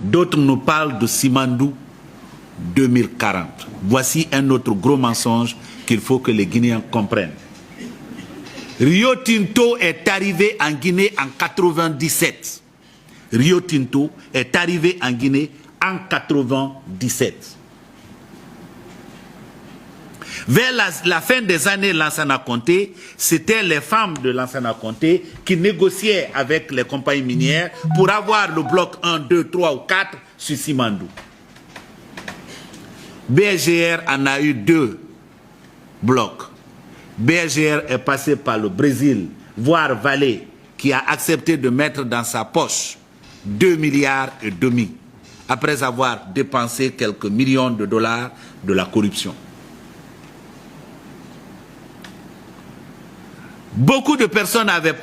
D'autres nous parlent de Simandou 2040. Voici un autre gros mensonge qu'il faut que les Guinéens comprennent. Rio Tinto est arrivé en Guinée en 97. Rio Tinto est arrivé en Guinée en 97. Vers la fin des années Lansana Conté, c'était les femmes de Lansana Conté qui négociaient avec les compagnies minières pour avoir le bloc 1, 2, 3 ou 4 sur Simandou. BRGR en a eu 2 blocs. BRGR est passé par le Brésil, voire Vallée, qui a accepté de mettre dans sa poche 2,5 milliards après avoir dépensé quelques millions de dollars de la corruption. Beaucoup de personnes avaient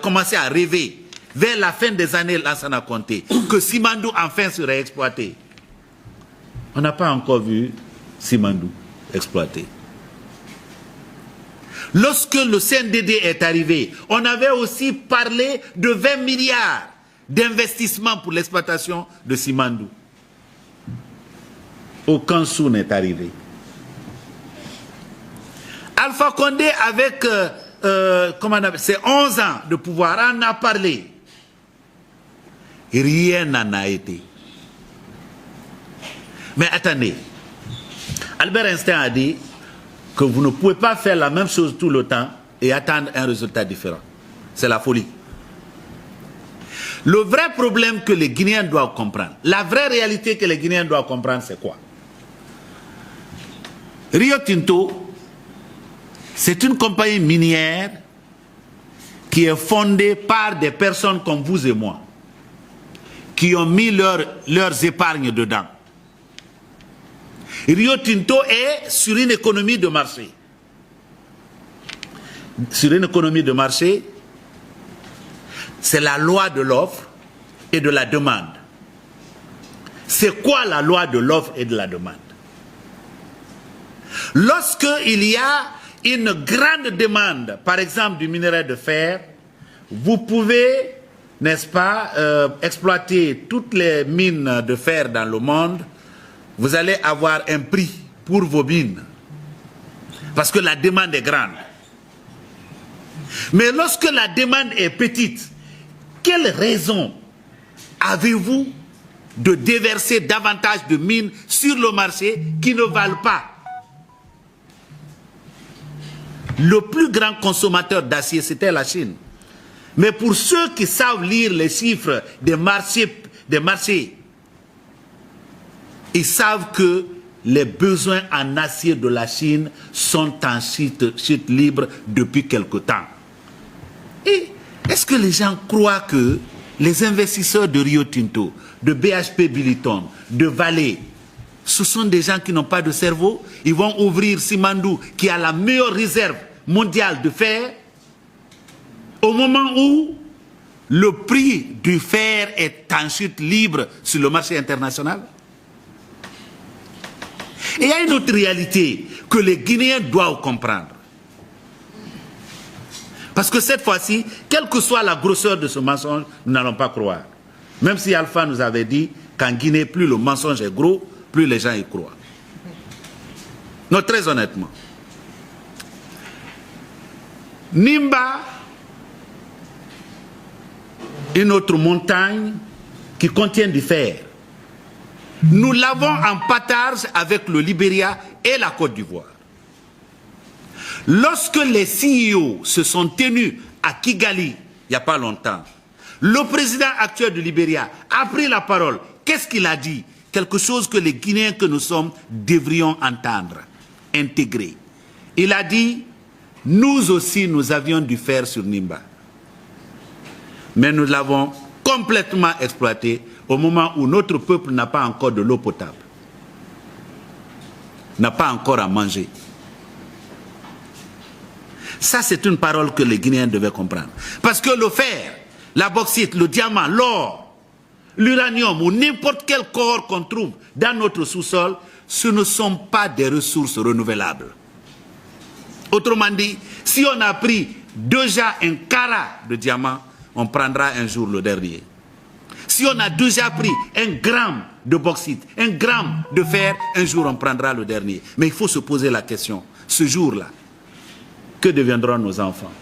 commencé à rêver vers la fin des années Lansana Conté que Simandou enfin serait exploité. On n'a pas encore vu Simandou exploité. Lorsque le CNDD est arrivé, on avait aussi parlé de 20 milliards d'investissements pour l'exploitation de Simandou. Aucun sou n'est arrivé. Alpha Condé, avec ses 11 ans de pouvoir, en a parlé. Rien n'en a été. Mais attendez, Albert Einstein a dit que vous ne pouvez pas faire la même chose tout le temps et attendre un résultat différent. C'est la folie. Le vrai problème que les Guinéens doivent comprendre, la vraie réalité que les Guinéens doivent comprendre, c'est quoi? Rio Tinto, c'est une compagnie minière qui est fondée par des personnes comme vous et moi, qui ont mis leurs épargnes dedans. Rio Tinto est sur une économie de marché. Sur une économie de marché, c'est la loi de l'offre et de la demande. C'est quoi la loi de l'offre et de la demande? Lorsqu'il y a une grande demande, par exemple du minerai de fer, vous pouvez, n'est-ce pas, exploiter toutes les mines de fer dans le monde. Vous allez avoir un prix pour vos mines, parce que la demande est grande. Mais lorsque la demande est petite, quelle raison avez-vous de déverser davantage de mines sur le marché qui ne valent pas? Le plus grand consommateur d'acier, c'était la Chine. Mais pour ceux qui savent lire les chiffres des marchés, ils savent que les besoins en acier de la Chine sont en chute libre depuis quelque temps. Et est-ce que les gens croient que les investisseurs de Rio Tinto, de BHP Billiton, de Vallée, ce sont des gens qui n'ont pas de cerveau? Ils vont ouvrir Simandou, qui a la meilleure réserve mondiale de fer, au moment où le prix du fer est en chute libre sur le marché international? Et il y a une autre réalité que les Guinéens doivent comprendre. Parce que cette fois-ci, quelle que soit la grosseur de ce mensonge, nous n'allons pas croire. Même si Alpha nous avait dit qu'en Guinée, plus le mensonge est gros, plus les gens y croient. Non, très honnêtement. Nimba, une autre montagne qui contient du fer. Nous l'avons en partage avec le Libéria et la Côte d'Ivoire. Lorsque les CEO se sont tenus à Kigali, il n'y a pas longtemps, le président actuel du Libéria a pris la parole. Qu'est-ce qu'il a dit? Quelque chose que les Guinéens que nous sommes devrions entendre, intégrer. Il a dit, nous aussi nous avions du fer sur Nimba. Mais nous l'avons complètement exploité au moment où notre peuple n'a pas encore de l'eau potable, n'a pas encore à manger. Ça, c'est une parole que les Guinéens devaient comprendre. Parce que le fer, la bauxite, le diamant, l'or, l'uranium ou n'importe quel corps qu'on trouve dans notre sous-sol, ce ne sont pas des ressources renouvelables. Autrement dit, si on a pris déjà un carat de diamant, on prendra un jour le dernier. Si on a déjà pris 1 gramme de bauxite, 1 gramme de fer, un jour on prendra le dernier. Mais il faut se poser la question, ce jour-là, que deviendront nos enfants?